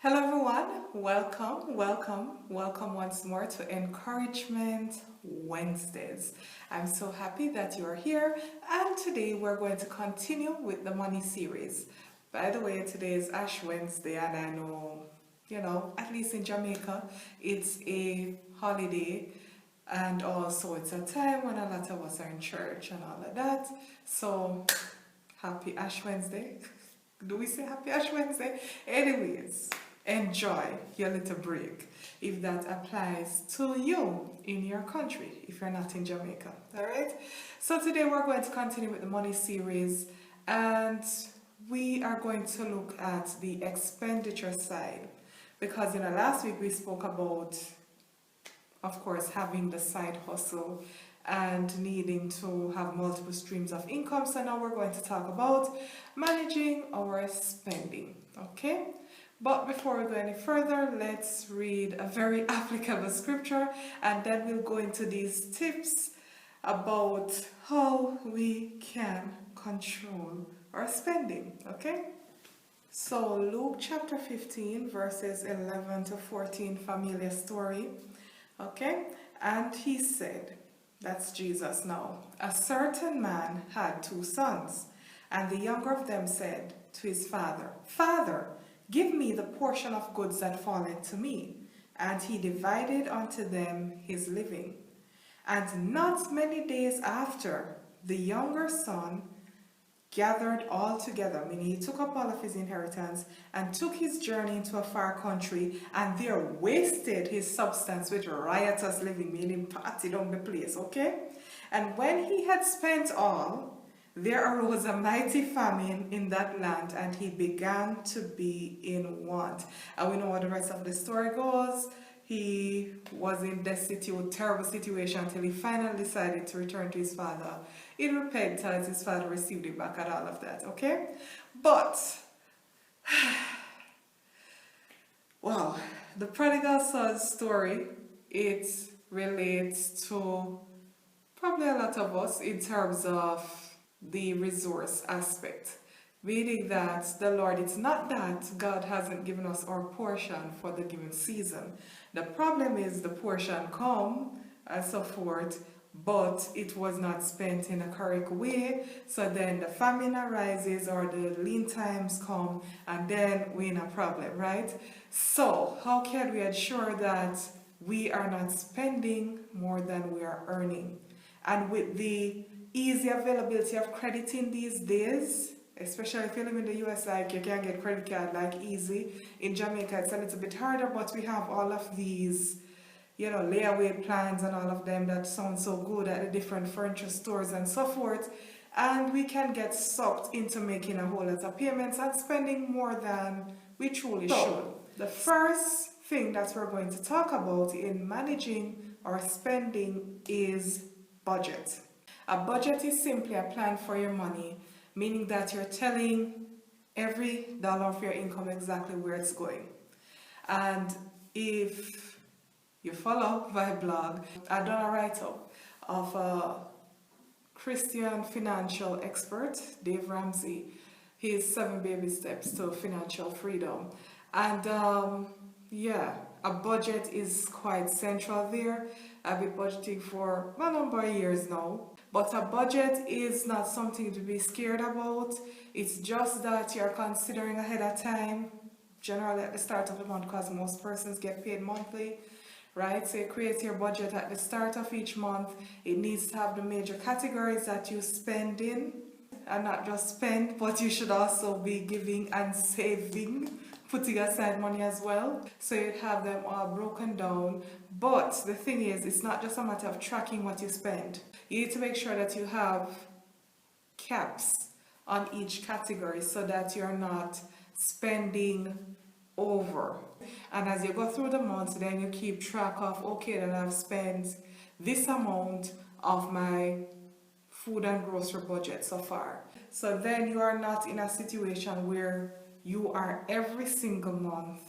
Hello everyone, welcome once more to Encouragement Wednesdays. I'm so happy that you are here, and today we're going to continue with the money series. By the way, today is Ash Wednesday, and I know, at least in Jamaica, it's a holiday, and also it's a time when a lot of us are in church and all of that. So, happy Ash Wednesday. Do we say happy Ash Wednesday? Anyways, enjoy your little break if that applies to you in your country, if you're not in Jamaica. All right? So today we're going to continue with the money series, and we are going to look at the expenditure side, because last week we spoke about, of course, having the side hustle and needing to have multiple streams of income. So now we're going to talk about managing our spending. Okay? But before we go any further, let's read a very applicable scripture, and then we'll go into these tips about how we can control our spending. Okay? So Luke chapter 15 verses 11 to 14, familiar story. Okay? And he said, that's Jesus now, a certain man had 2 sons, and the younger of them said to his father, Father, give me the portion of goods that falleth to me. And he divided unto them his living. And not many days after, the younger son gathered all together, meaning he took up all of his inheritance and took his journey into a far country, and there wasted his substance with riotous living, meaning partied on the place, okay? And when he had spent all, there arose a mighty famine in that land, and he began to be in want. And we know what the rest of the story goes. He was in destitute, terrible situation until he finally decided to return to his father in repentance. His father received him back and all of that, okay? But, well, the prodigal son's story, it relates to probably a lot of us in terms of the resource aspect. Meaning that the Lord, it's not that God hasn't given us our portion for the given season. The problem is the portion come and so forth, but it was not spent in a correct way. So then the famine arises or the lean times come, and then we're in a problem, right? So how can we ensure that we are not spending more than we are earning? And with the easy availability of credit in these days, especially if you live in the US, like you can get credit card like easy. In Jamaica it's a little bit harder, but we have all of these, layaway plans and all of them that sound so good at the different furniture stores and so forth. And we can get sucked into making a whole lot of payments and spending more than we truly should. The first thing that we're going to talk about in managing our spending is budget. A budget is simply a plan for your money, meaning that you're telling every dollar of your income exactly where it's going. And if you follow my blog, I've done a write-up of a Christian financial expert, Dave Ramsey, his 7 baby steps to financial freedom. And a budget is quite central there. I've been budgeting for a number of years now. But a budget is not something to be scared about. It's just that you're considering ahead of time, generally at the start of the month, because most persons get paid monthly, right? So you create your budget at the start of each month. It needs to have the major categories that you spend in, and not just spend, but you should also be giving and saving, putting aside money as well. So you'd have them all broken down. But the thing is, it's not just a matter of tracking what you spend. You need to make sure that you have caps on each category so that you're not spending over. And as you go through the month, then you keep track of, okay, then I've spent this amount of my food and grocery budget so far. So then you are not in a situation where you are every single month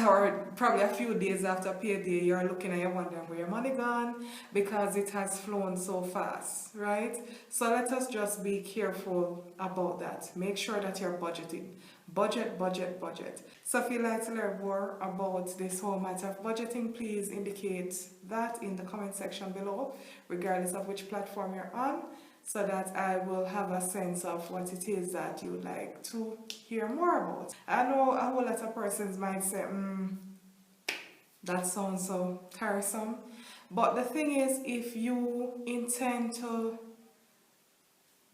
or probably a few days after payday, you're looking at, you're wondering where your money gone, because it has flown so fast, right? So let us just be careful about that. Make sure that you're budgeting. Budget, budget, budget. So if you'd like to learn more about this whole matter of budgeting, please indicate that in the comment section below, regardless of which platform you're on, so that I will have a sense of what it is that you would like to hear more about. I know a whole lot of persons might say, that sounds so tiresome. But the thing is, if you intend to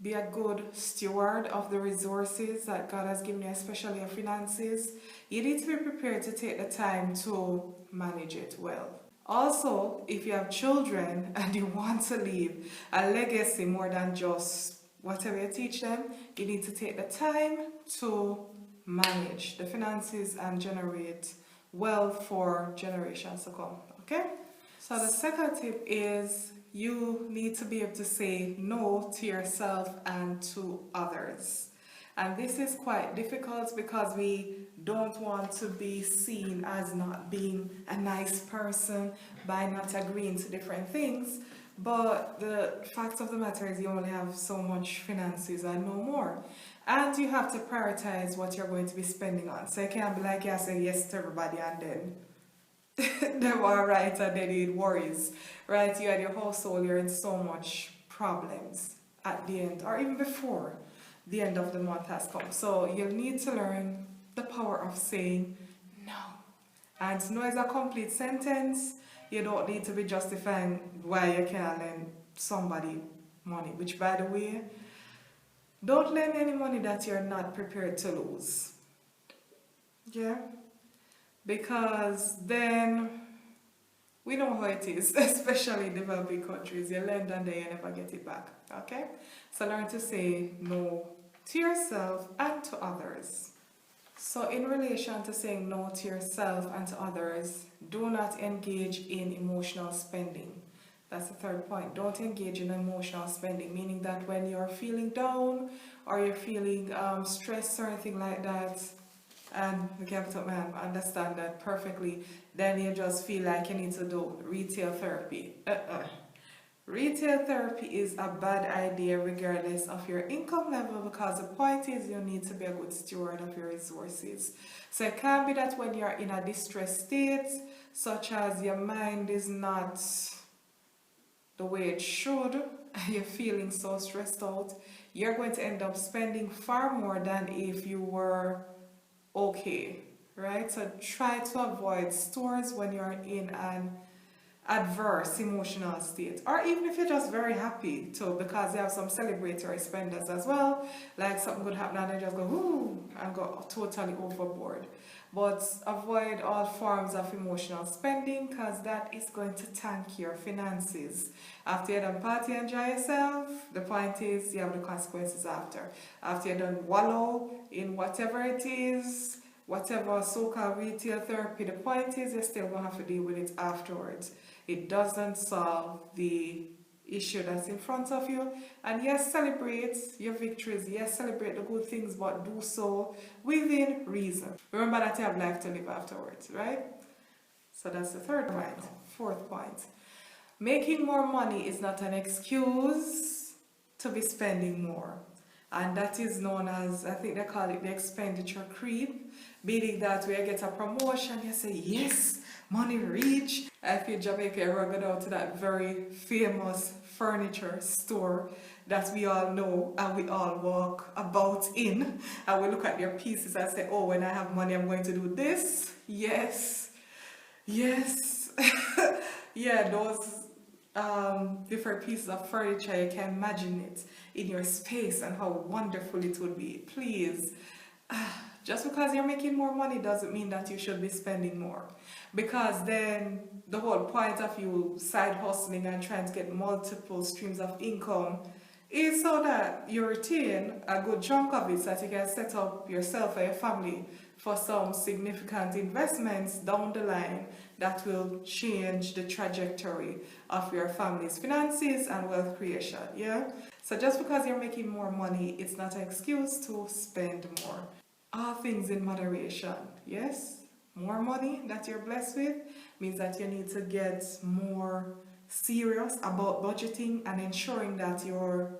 be a good steward of the resources that God has given you, especially your finances, you need to be prepared to take the time to manage it well. Also, if you have children and you want to leave a legacy more than just whatever you teach them, you need to take the time to manage the finances and generate wealth for generations to come. Okay? So the second tip is you need to be able to say no to yourself and to others. And this is quite difficult because we don't want to be seen as not being a nice person by not agreeing to different things. But the fact of the matter is you only have so much finances and no more. And you have to prioritize what you're going to be spending on. So you can't be like, yeah, say yes to everybody and then they were right and then it worries, right? You and your household, you're in so much problems at the end or even before the end of the month has come. So you'll need to learn the power of saying no. And no is a complete sentence. You don't need to be justifying why you can't lend somebody money, which by the way, don't lend any money that you're not prepared to lose. Yeah? Because then we know how it is, especially in developing countries. You lend and then you never get it back. Okay? So learn to say no to yourself and to others. So in relation to saying no to yourself and to others, do not engage in emotional spending. That's the third point. Don't engage in emotional spending, meaning that when you're feeling down or you're feeling stressed or anything like that, and the capital man understand that perfectly, then you just feel like you need to do retail therapy. Retail therapy is a bad idea regardless of your income level, because the point is you need to be a good steward of your resources. So it can't be that when you're in a distressed state, such as your mind is not the way it should, you're feeling so stressed out, you're going to end up spending far more than if you were okay, right? So try to avoid stores when you're in an adverse emotional state, or even if you're just very happy too, because they have some celebratory spenders as well, like something good happen and they just go whoo and go totally overboard. But avoid all forms of emotional spending, because that is going to tank your finances. After you're done party, enjoy yourself, the point is you have the consequences after. After you're done wallow in whatever it is, whatever so-called retail therapy, the point is you're still going to have to deal with it afterwards. It doesn't solve the issue that's in front of you. And yes, celebrate your victories. Yes, celebrate the good things, but do so within reason. Remember that you have life to live afterwards, right? So that's the third point. Fourth point. Making more money is not an excuse to be spending more. And that is known as, I think they call it the expenditure creep, meaning that when you get a promotion, you say, yes, money reach. If you're Jamaica, you're going out to that very famous furniture store that we all know and we all walk about in. And we look at their pieces and say, oh, when I have money, I'm going to do this. Yes. Yes. Yeah, those different pieces of furniture, you can imagine it in your space and how wonderful it would be. Please, just because you're making more money doesn't mean that you should be spending more, because then the whole point of you side hustling and trying to get multiple streams of income is so that you retain a good chunk of it so that you can set up yourself or your family for some significant investments down the line that will change the trajectory of your family's finances and wealth creation. Yeah? So just because you're making more money, it's not an excuse to spend more. All things in moderation. Yes? More money that you're blessed with means that you need to get more serious about budgeting and ensuring that you're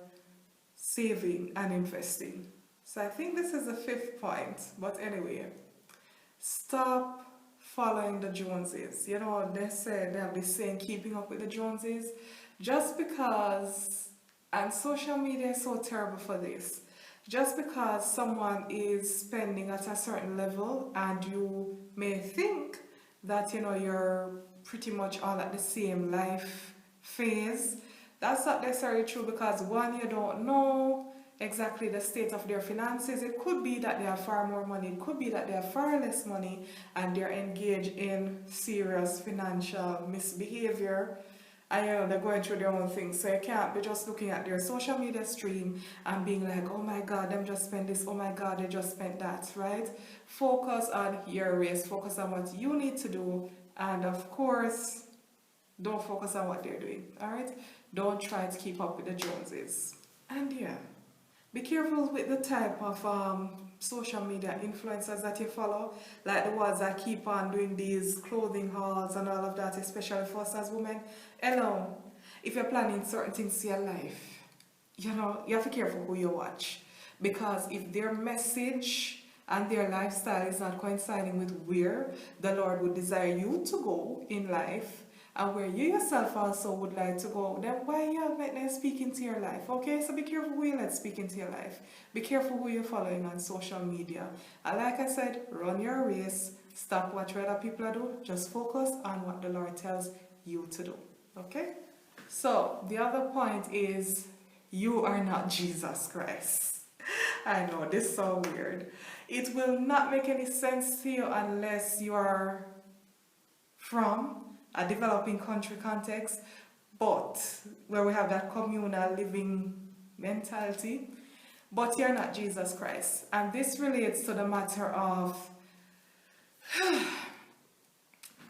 saving and investing. So I think this is the fifth point, but anyway, stop following the Joneses. You know, they say they have this saying, keeping up with the Joneses. Just because, and social media is so terrible for this, just because someone is spending at a certain level and you may think that, you know, you're pretty much all at the same life phase, that's not necessarily true, because one, you don't know exactly the state of their finances. It could be that they have far more money, it could be that they have far less money and they're engaged in serious financial misbehavior, and you know, they're going through their own things. So you can't be just looking at their social media stream and being like, oh my god, them just spent this, oh my god, they just spent that, right? Focus on your race, focus on what you need to do, and of course, don't focus on what they're doing, alright? Don't try to keep up with the Joneses. And yeah, be careful with the type of social media influencers that you follow, like the ones that keep on doing these clothing hauls and all of that, especially for us as women. Hello, if you're planning certain things to your life, you know, you have to be careful who you watch, because if their message and their lifestyle is not coinciding with where the Lord would desire you to go in life, and where you yourself also would like to go, then why you let them speak into your life? Okay, so be careful who you let speak into your life. Be careful who you're following on social media. And like I said, run your race. Stop what other people do. Just focus on what the Lord tells you to do. Okay? So, the other point is, you are not Jesus Christ. I know, this is so weird. It will not make any sense to you unless you are from a developing country context, but where we have that communal living mentality, but you're not Jesus Christ. And this relates to the matter of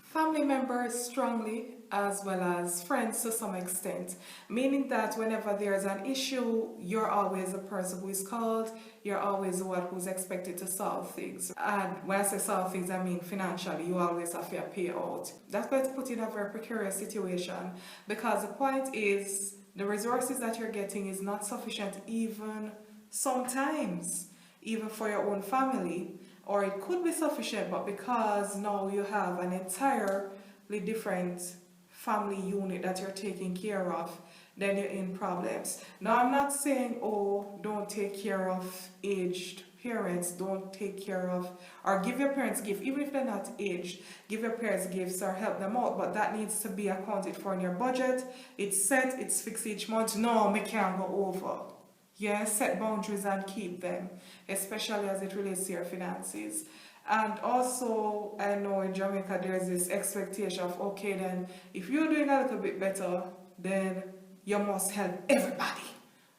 family members strongly, as well as friends to some extent, meaning that whenever there's an issue, you're always the person who is called, you're always the one who's expected to solve things. And when I say solve things, I mean financially, you always have to pay out. That's going to put you in a very precarious situation, because the point is, the resources that you're getting is not sufficient even sometimes, even for your own family, or it could be sufficient, but because now you have an entirely different family unit that you're taking care of, then you're in problems. Now, I'm not saying, oh, don't take care of aged parents, don't take care of, or give your parents gifts, even if they're not aged, give your parents gifts or help them out, but that needs to be accounted for in your budget. It's set, it's fixed each month. No, we can't go over. Yeah, set boundaries and keep them, especially as it relates to your finances. And also, I know in Jamaica there's this expectation of, okay, then if you're doing a little bit better, then you must help everybody.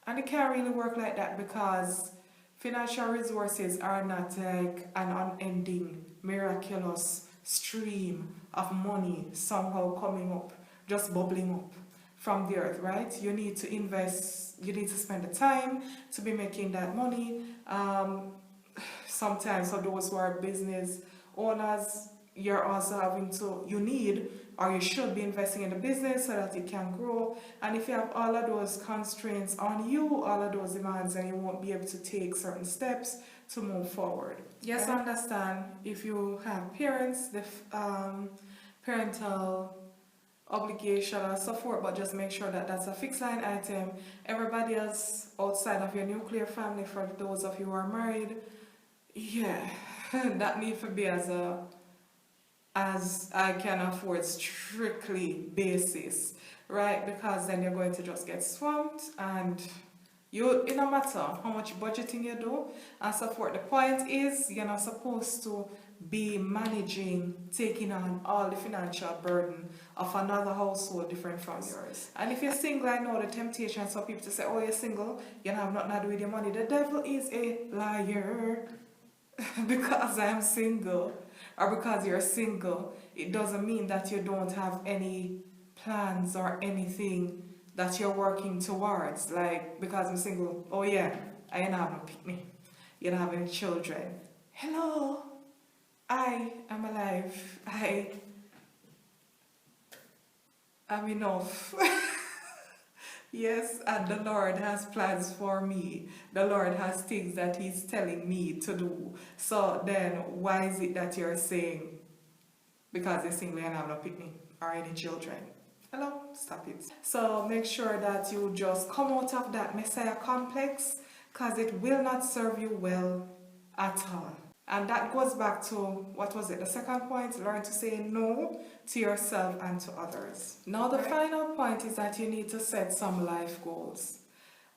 And it can't really work like that, because financial resources are not like an unending, miraculous stream of money somehow coming up, just bubbling up from the earth, right? You need to invest, you need to spend the time to be making that money. Sometimes for those who are business owners, you're also having to, you need, or you should be investing in the business so that it can grow. And if you have all of those constraints on you, all of those demands, then you won't be able to take certain steps to move forward. Yes, I understand if you have parents, the parental obligation or support, but just make sure that that's a fixed line item. Everybody else outside of your nuclear family, for those of you who are married, yeah, that need to be as I can afford strictly basis, right? Because then you're going to just get swamped, and you, it no matter how much budgeting you do and support. The point is, you're not supposed to be managing, taking on all the financial burden of another household different from yours. And if you're single, I know the temptation for people to say, oh, you're single, you don't have nothing to do with your money. The devil is a liar. Because I'm single, or because you're single, it doesn't mean that you don't have any plans or anything that you're working towards. Like, because I'm single, oh yeah, I ain't have no picnic, you don't have any children. Hello, I am alive, I'm enough. Yes, and the Lord has plans for me. The Lord has things that He's telling me to do. So then, why is it that you're saying, because you're single and have no picnic or any children? Hello, stop it. So make sure that you just come out of that Messiah complex, because it will not serve you well at all. And that goes back to, what was it, the second point? Learn to say no to yourself and to others. Now the final point is that you need to set some life goals.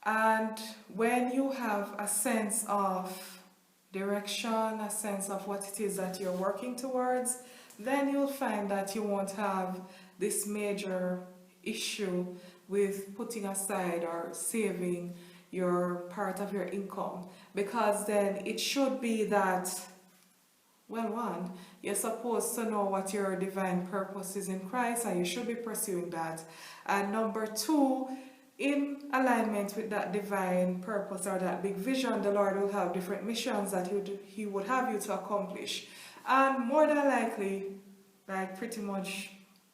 And when you have a sense of direction, a sense of what it is that you're working towards, then you'll find that you won't have this major issue with putting aside or saving your part of your income, because then it should be that, well, one, you're supposed to know what your divine purpose is in Christ, and you should be pursuing that. And number two, in alignment with that divine purpose or that big vision, the Lord will have different missions that He would have you to accomplish. And more than likely, like pretty much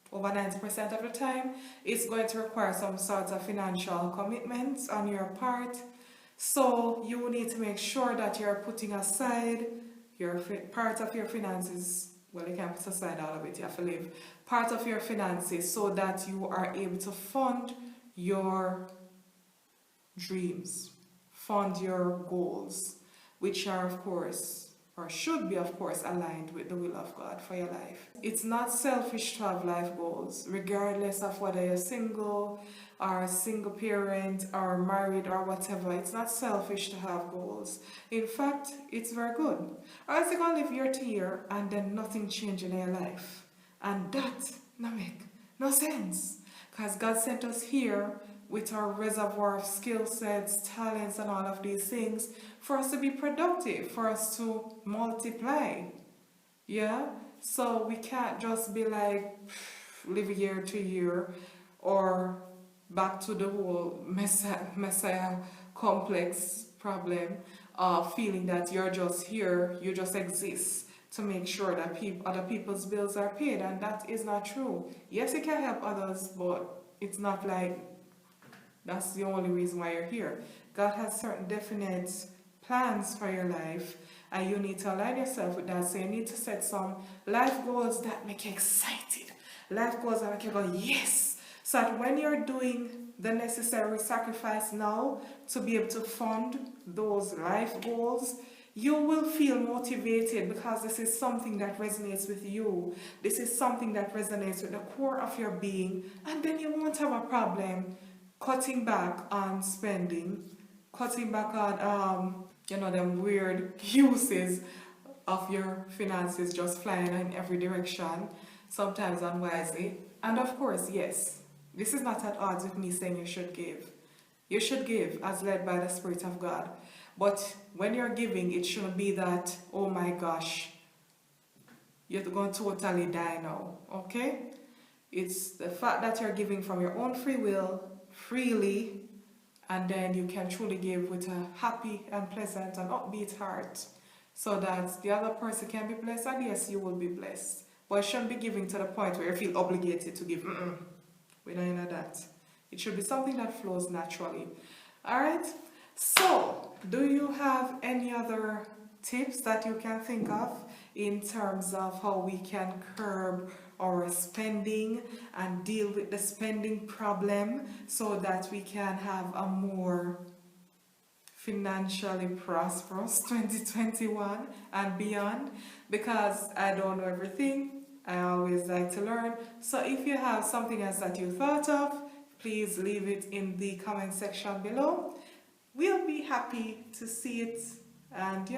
over 90% of the time, it's going to require some sort of financial commitments on your part. So you need to make sure that you're putting aside your part of your finances. Well, you can't put aside all of it, you have to leave part of your finances so that you are able to fund your dreams, fund your goals, which are, of course, or should be, of course, aligned with the will of God for your life. It's not selfish to have life goals, regardless of whether you're single or a single parent or married or whatever. It's not selfish to have goals. In fact, it's very good. Or else you're going to live year to year and then nothing changes in your life. And that no make no sense. Because God sent us here with our reservoir of skill sets, talents, and all of these things for us to be productive, for us to multiply. Yeah? So we can't just be like, live year to year, or back to the whole Messiah complex problem of feeling that you're just here, you just exist to make sure that other people's bills are paid, and that is not true. Yes, you can help others, but it's not like that's the only reason why you're here. God has certain definite plans for your life, and you need to align yourself with that. So you need to set some life goals that make you excited. Life goals that make you go, yes! So that when you're doing the necessary sacrifice now to be able to fund those life goals, you will feel motivated because this is something that resonates with you. This is something that resonates with the core of your being, and then you won't have a problem cutting back on spending, cutting back on, them weird uses of your finances just flying in every direction, sometimes unwisely. And of course, yes, this is not at odds with me saying you should give. You should give as led by the Spirit of God. But when you're giving, it shouldn't be that, oh my gosh, you're going to totally die now, okay? It's the fact that you're giving from your own free will, freely, and then you can truly give with a happy and pleasant and upbeat heart, so that the other person can be blessed, and yes, you will be blessed. But you shouldn't be giving to the point where you feel obligated to give. We're not into that. It should be something that flows naturally. Alright? So, do you have any other tips that you can think of in terms of how we can curb our spending and deal with the spending problem so that we can have a more financially prosperous 2021 and beyond? Because I don't know everything, I always like to learn. So if you have something else that you thought of, please leave it in the comment section below. We'll be happy to see it and,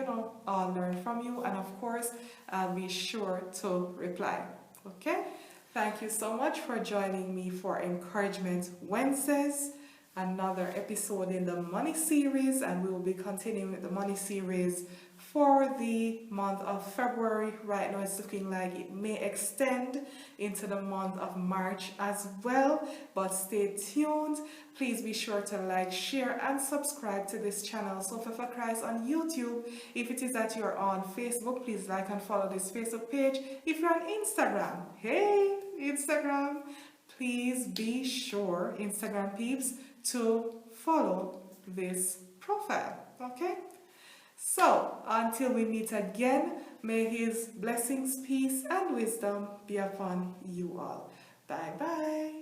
all learn from you. And of course, I'll be sure to reply. Okay? Thank you so much for joining me for Encouragement Wednesdays, another episode in the Money series, and we will be continuing with the Money series for the month of February. Right now it's looking like it may extend into the month of March as well, but stay tuned. Please be sure to like, share, and subscribe to this channel, Sophia4Christ, on YouTube. If it is that you're on Facebook, please like and follow this Facebook page. If you're on Instagram, hey, Instagram, please be sure, Instagram peeps, to follow this profile. Okay? So, until we meet again, may His blessings, peace, and wisdom be upon you all. Bye bye.